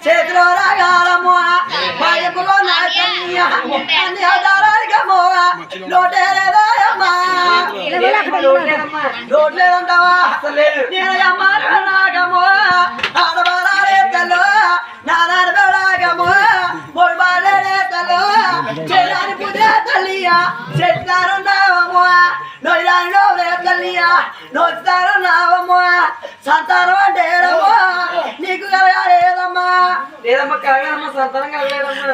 చేతిలో రాగాలమ్మో భయములో నా కన్య అన్ని ఆధారాలికమ్మో నోటేలేదాయమ్మా నోట్లేదంటావా నేను అమ్మా నాగమ్మో ఆడవాళ్ళే తల్లు నారాయణ బెడాగమ్మో మూడు బాలే తల్లు చేయడానికి పుదే తల్లియా చేస్తారు నావమ్మో నోయడానికి నోలే తల్లియా నోస్తారు నావమ్మో సంతానం అంటే నీకు కలగాలేదమ్మా లేదమ్మా కలగాలమ్మా సంతానం కలగలేదమ్మా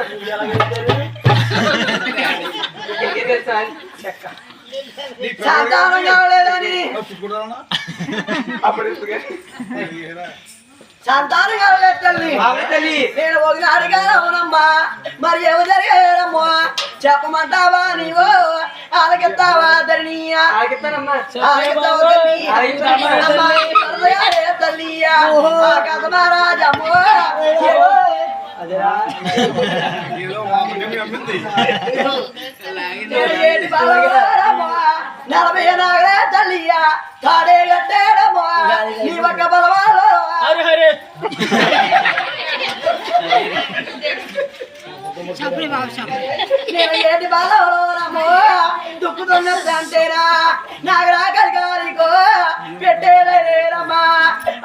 సంతానం కావలేదని సంతానం కావలేదు తల్లి నేను ఒక అడిగానమ్మా మరి ఏమి జరిగారమ్మా చెప్పమంటావా నీవు ఆలకెత్తావా ధరణియా తల్లియా మహారాజమ్మో నలభై నాగలే తల్లియా తాడే కట్టేడమ్మా నీ ఒక్క బలవాళ్ళు నేను ఏంటి బాలమ్మో దుక్కుతున్నదంటేనా నాగరా కలిగారికో పెట్టేరమ్మా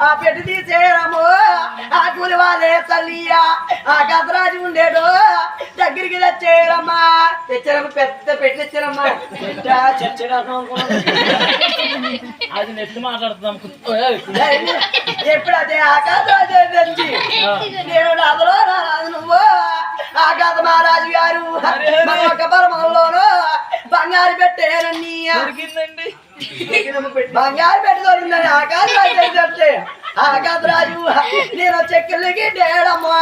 ఆ పెట్టి తీసేరమ్మో ఆ కూలి వాళ్ళే తల్లియా ఆ గదరాజు ఉండేడు దగ్గరికి తెచ్చేరమ్మా తెచ్చారమ్మా పెద్ద పెట్టి తెచ్చారమ్మా అది నెట్టు మాట్లాడుతున్నాం ఎప్పుడు అదే ఆకాశరాజు తెచ్చి నేను అందులో రాదు నువ్వు ఆకాశ మహారాజు గారు మన ఒక పరమంలోను బంగారు పెట్టేనని బంగారు పెట్టి దొరికిందని ఆకాశరాజు చెప్తే ఆకాశరాజు నేను చెక్కలకి డేడమ్మా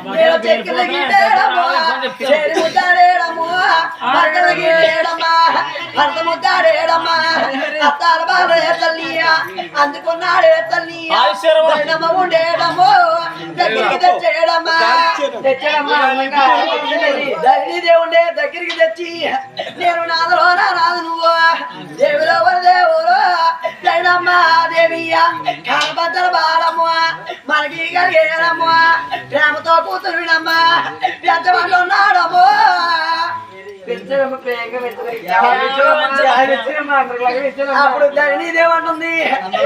నేను చెక్కలకి డేడమ్మా చేరి ముద్దాడేడమ్మా పక్కలకి డేడమ్మా భర్త ముద్దాడేడమ్మా అత్తాల బాలే తల్లియా అందుకున్నాడే తల్లియా ఉండేడమ్మో దగ్గరికి తెచ్చేయడమ్మా దేవుడే దగ్గరికి తెచ్చి నేను నాదలో రాదు నువ్వు దేవుడు దేవుడు దైనమ్మా దేవియా కాలబద్దల బాలమ్మ మనకి కలిగేనమ్మా ప్రేమతో కూతురునమ్మా పెంచమంటున్నాడమ్మో అప్పుడు ధరణిదేమంటుంది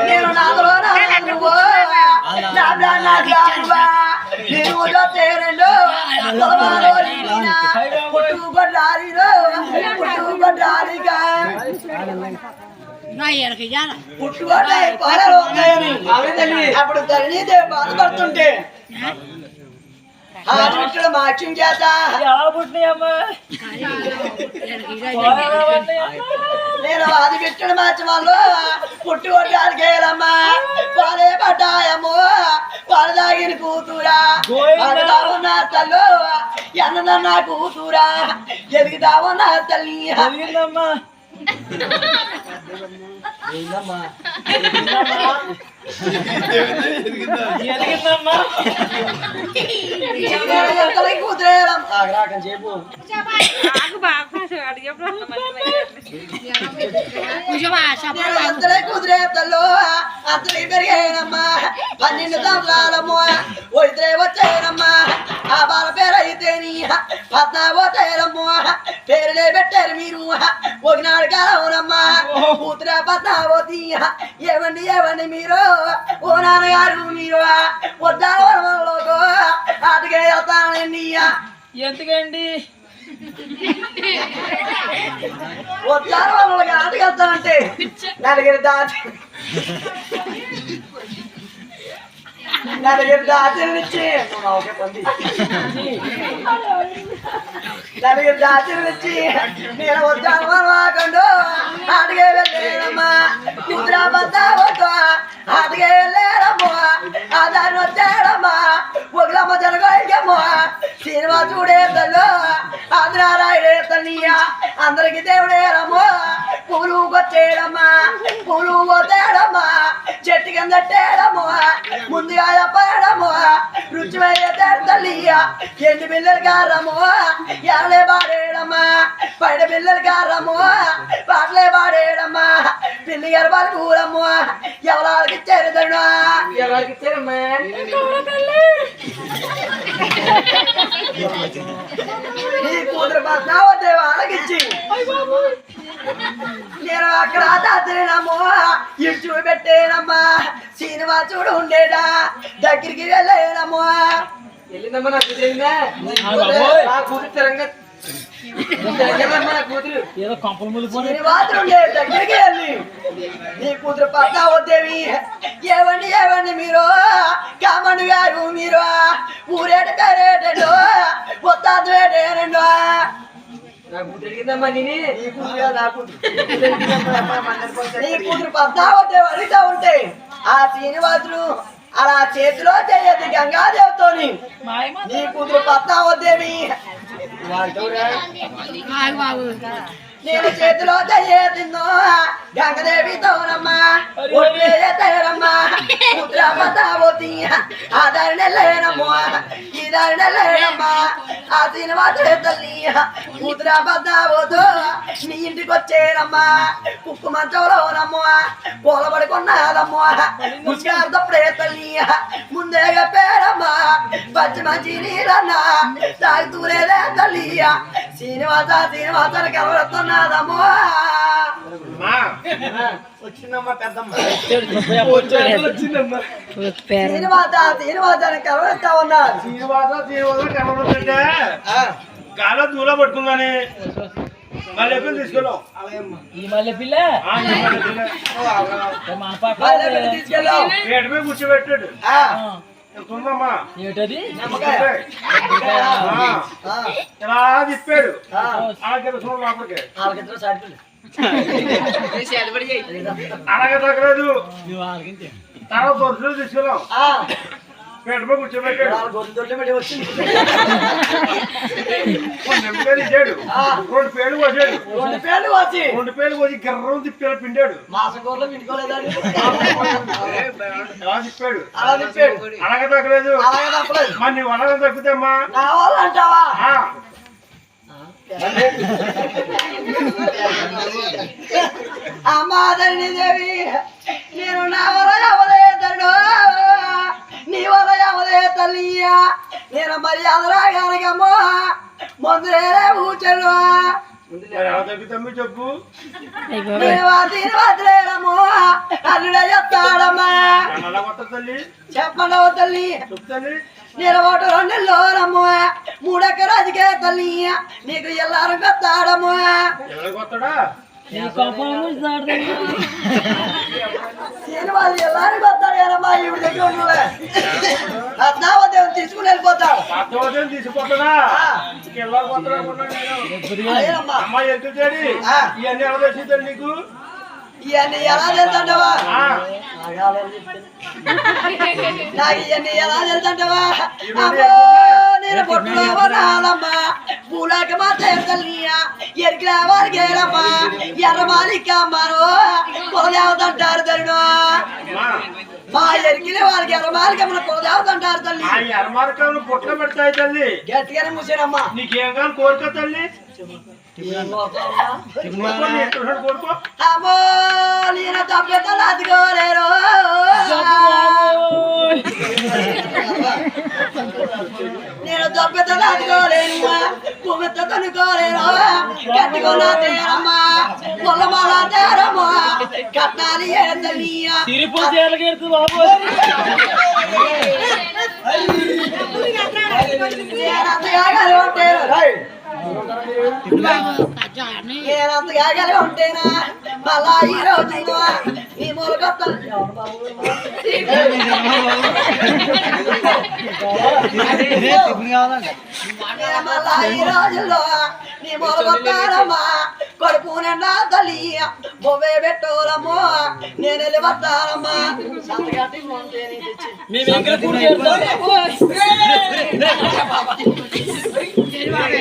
నేను నాదలో నువ్వు తేరెండు పుట్టుకొడ్డారిగా అప్పుడు ధరణిదేవి బాధపడుతుంటే మాక్యం చేత నేను అది పెట్టడం మార్చి వాళ్ళు పుట్టి కొట్టాలికేలమ్మా పాలే పడ్డాయమ్మో పాలు తాగిన కూతురా అడుగుతా ఉన్నా తల్లు ఎన్నదన్నా కూతురా ఎదుగుతా ఉన్నా తల్లి కూతురేడం చెప్పు కుదిరే తల్లు అతని పెరిగానమ్మా 12 సంవత్సరాలమ్మో ఇద్దరే వచ్చానమ్మా ఆ బాల పేరు అయితే 14 తేరమ్మో పేరులే పెట్టారు మీరు ఒకనాడు కాలవునమ్మా కూతురే 14 ఏవండి మీరు ఓ నాన్నగారు మీరు వద్దాలో ఆటకే వెళ్తానండి ఎందుకండి వద్దారు వాళ్ళకి ఆటకి వెళ్తానంటే నలుగురు దాచినిచ్చి నలుగురు దాచినిచ్చి నేను వద్దాను వాకండు ఆటకే వెళ్ళేనమ్మా కూతురా బద్దా ఆటకే వెళ్ళారమ్మా ఆధారం వచ్చాడమ్మా ఒకలమ్మ జరగమ్మా సినిమా చూడే తల్లు ఆంధ్రారాయుడే తల్లియా అందరికి దేవుడే రమ్మో పూలు కొచ్చేయడమ్మా పూలు పోతేడమ్మా చెట్టు కింద ముందుగా చెప్పడమ్మా రుచి తల్లియా ఎండి పిల్లలు గారము ఎవలే పాడేడమ్మా పైన పిల్లలు గారము పాటలే పాడేడమ్మా పిల్లి గారు వాళ్ళ కూరమ్మ ఎవరికి ఇచ్చారు ఎవరికి ఇచ్చారమ్మా నీ కూతురు పద్నావతే వాళ్ళకి ఇచ్చి నేను అక్కడ తాతేనమ్మో ఇటు చూపెట్టేనమ్మా శ్రీనివాసుడు ఉండేదా దగ్గరికి వెళ్ళేనమ్మో వెళ్ళిందమ్మా నాకు తెలియదా నా కూతురు తిరంగా ఏదో కంపలు ములిపోయి శ్రీనివాసుడు ఉండే దగ్గరికి వెళ్ళి నీ కూతురు పద్మావదేవి ఏవండి ఏవండి మీరు కామండి గారు మీరు ఊరేట పేరేటో పొత్తాదు ఏటేనండో నీ కూతురు పద్మావతి అడుగుతా ఉంటే ఆ శ్రీనివాసుడు అలా చేతిలో చేయదు గంగాదేవితోని నీ కూతురు పద్మావదేవి నేను చేతిలో చేయతిన్నో గంగదేవితోనమ్మా ఒట్టేయతేరమ్మా పుత్ర పద్మావతి ఆదరణ లేనమ్మా ఈదరణ లేనమ్మా ఆ శ్రీనివాసుడు తల్లి పుత్ర పద్మావతో నీ ఇంటికి వచ్చేనమ్మా కుక్కు మంచంలోనమ్మా కూలబడుకున్నాదమ్మా ముష్కార్దప్పుడే తల్లి ముందేగా పేరమ్మా పచ్చి మంచి నీరన్నా తాగుతూరేదే తల్లి శ్రీనివాసాన్ని కలవడుతున్నాదమ్మో వచ్చిందమ్మా పెద్దమ్మ శ్రీనివాసాన్ని కలవడుతా ఉన్నారు కనబడుతుంటే గాలో దూరం పట్టుకుందని మళ్ళీ ఎప్పుడు తీసుకెళ్ళాం ఈ మల్లె పిల్ల తీసుకెళ్ళాం పేటపై కూర్చోబెట్టాడు ఉందమ్మా ఏటది ఇలా తిప్పాడు అలాగే లోపలికి అలాగే తగ్గలేదు తర్వాత దొరుకుతుంది తీసుకెళ్ళాం పేటపై కూర్చోబెట్టాడు నిమ్మకాయలు ఇచ్చాడు 2 పేర్లు కోసాడు 2 పేర్లు కోసి గిర్రం తిప్పాడు పిండాడు ఎలా తిప్పాడు అలాగే తగ్గలేదు మరి నీ వల్ల తగ్గుతామ్మా అమ్మాదరణి దేవి నేను నా వల అవలేదడు నీ వల అవలే తల్లియా నేను మర్యాద రాగలిగమ్మో ముందులే ఊచలు ఎలా తగ్గుతామ్మా చెప్పు వదిలేడమ్మో అల్లుడే చెప్తాడమ్మా అలా కొత్త తల్లి చెప్పండవు తల్లి చెప్తాను నేను 1 2 నెలలోనమ్మో 3 ఎకరాదికే తల్లి నీకు ఎల్లారం కొత్తాడమ్మో ఎవరు కొత్తడా శ్రీనివాసు ఎల్లారం కొత్తాడు కదమ్మా ఈవిడ దగ్గర ఉండలే పద్మావదేవి తీసుకుని వెళ్ళిపోతాడు పద్మావదేవి తీసుకుపోతాడా ఎవరు కొత్తడా అదేనమ్మా అమ్మాయి ఎంత చేడి ఇవన్నీ ఎవరు వచ్చిందండి నీకు ఇవన్నీ ఎలా తెలుసంటవా నాకు ఇవన్నీ ఎలా తెలుసంటవా అమ్మో నేను పొట్టులో రాలమ్మా పూలాక మా తల్లియా ఎరికిలా వారికేరమ్మా ఎర్రమాలికమ్మారు పొలదేవతంటారు తల్లిడు మా ఎరికిన వారికి ఎర్రమాలికమ్మ పొలదేవతంటారు తల్లి ఎర్రమాలికమ్మ పుట్ల పెడతాయి తల్లి గట్టిగానే మూసాడమ్మా నీకేం కానీ కోరుకో తల్లి కోరుకో అమ్మో నేను తప్పెత్తలు అదుకోలేరు నేను తప్పెత్తలు అదుకోలేను పువ్వెత్త కొనుక్కోలేను కట్టుకున్నా తేరమ్మా పొలమాల తేరమ్మా కట్టాలి ఏదయ్యా నేనంతగా కలిగి ఉంటేనా మళ్ళా ఈ రోజు నీ మూలకొత్త మళ్ళా ఈ రోజుల్లో నీ మూలకొత్తారమ్మా కొడుకు నిండా తల్లి బొవ్వే పెట్టోరమ్మో నేను వెళ్ళి వస్తారమ్మా సంతగట్టి మేము